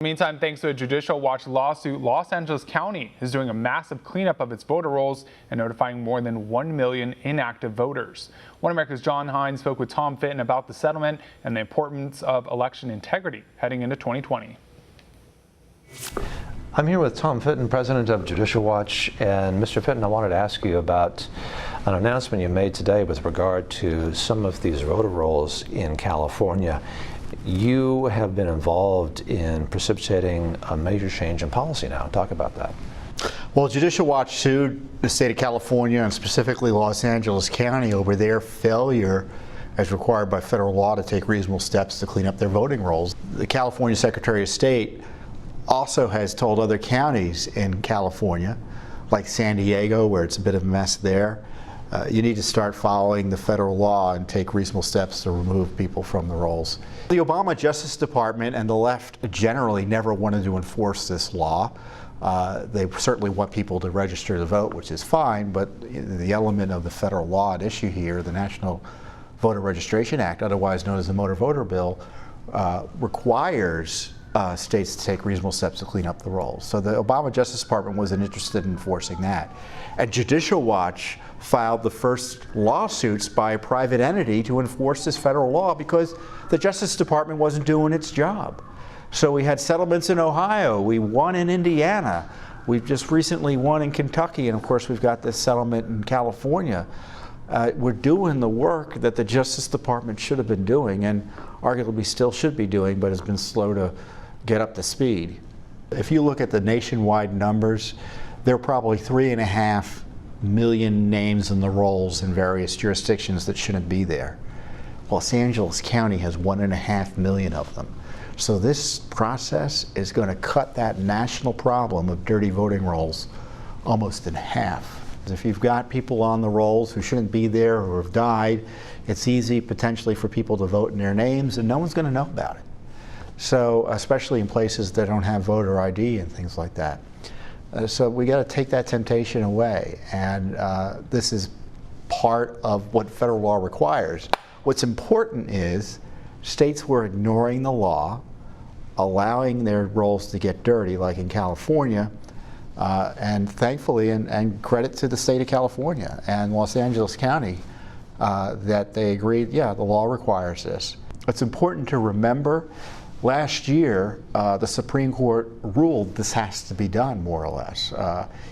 Meantime, thanks to a Judicial Watch lawsuit, Los Angeles County is doing a massive cleanup of its voter rolls and notifying more than 1 million inactive voters. One America's John Hines spoke with Tom Fitton about the settlement and the importance of election integrity heading into 2020. I'm here with Tom Fitton, president of Judicial Watch. And Mr. Fitton, I wanted to ask you about an announcement you made today with regard to some of these voter rolls in California. You have been involved in precipitating a major change in policy now. Talk about that. Well, Judicial Watch sued the state of California and specifically Los Angeles County over their failure, as required by federal law, to take reasonable steps to clean up their voting rolls. The California Secretary of State also has told other counties in California, like San Diego, where it's a bit of a mess there, you need to start following the federal law and take reasonable steps to remove people from the rolls. The Obama Justice Department and the left generally never wanted to enforce this law. They certainly want people to register to vote, which is fine, but the element of the federal law at issue here, the National Voter Registration Act, otherwise known as the Motor Voter Bill, requires states to take reasonable steps to clean up the rolls. So the Obama Justice Department wasn't interested in enforcing that. And Judicial Watch filed the first lawsuits by a private entity to enforce this federal law because the Justice Department wasn't doing its job. So we had settlements in Ohio, we won in Indiana, we've just recently won in Kentucky, and of course we've got this settlement in California. We're doing the work that the Justice Department should have been doing and arguably still should be doing, but has been slow to get up to speed. If you look at the nationwide numbers, there are probably 3.5 million names in the rolls in various jurisdictions that shouldn't be there. Los Angeles County has 1.5 million of them. So this process is going to cut that national problem of dirty voting rolls almost in half. If you've got people on the rolls who shouldn't be there or have died, it's easy potentially for people to vote in their names and no one's going to know about it. So especially in places that don't have voter ID and things like that. So we got to take that temptation away, and this is part of what federal law requires. What's important is states were ignoring the law, allowing their rolls to get dirty, like in California, and thankfully, and credit to the state of California and Los Angeles County, that they agreed, yeah, the law requires this. It's important to remember, last year, the Supreme Court ruled this has to be done, more or less,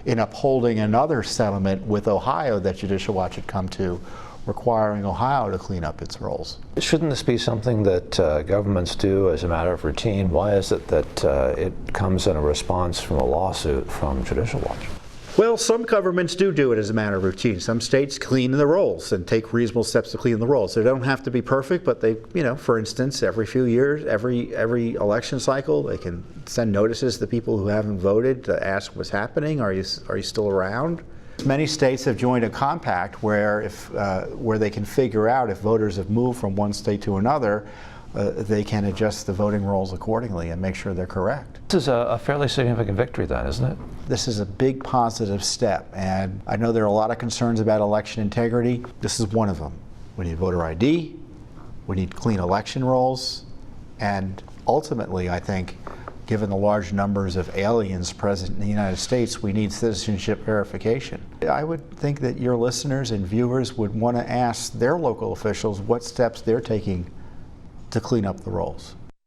in upholding another settlement with Ohio that Judicial Watch had come to, requiring Ohio to clean up its rolls. Shouldn't this be something that governments do as a matter of routine? Why is it that it comes in a response from a lawsuit from Judicial Watch? Well, some governments do it as a matter of routine. Some states clean the rolls and take reasonable steps to clean the rolls. They don't have to be perfect, but they, for instance, every few years, every election cycle, they can send notices to people who haven't voted to ask what's happening. Are you still around? Many states have joined a compact where where they can figure out if voters have moved from one state to another, they can adjust the voting rolls accordingly and make sure they're correct. This is a fairly significant victory then, isn't it? This is a big positive step, and I know there are a lot of concerns about election integrity. This is one of them. We need voter ID, we need clean election rolls, and ultimately, I think, given the large numbers of aliens present in the United States, we need citizenship verification. I would think that your listeners and viewers would want to ask their local officials what steps they're taking to clean up the rolls.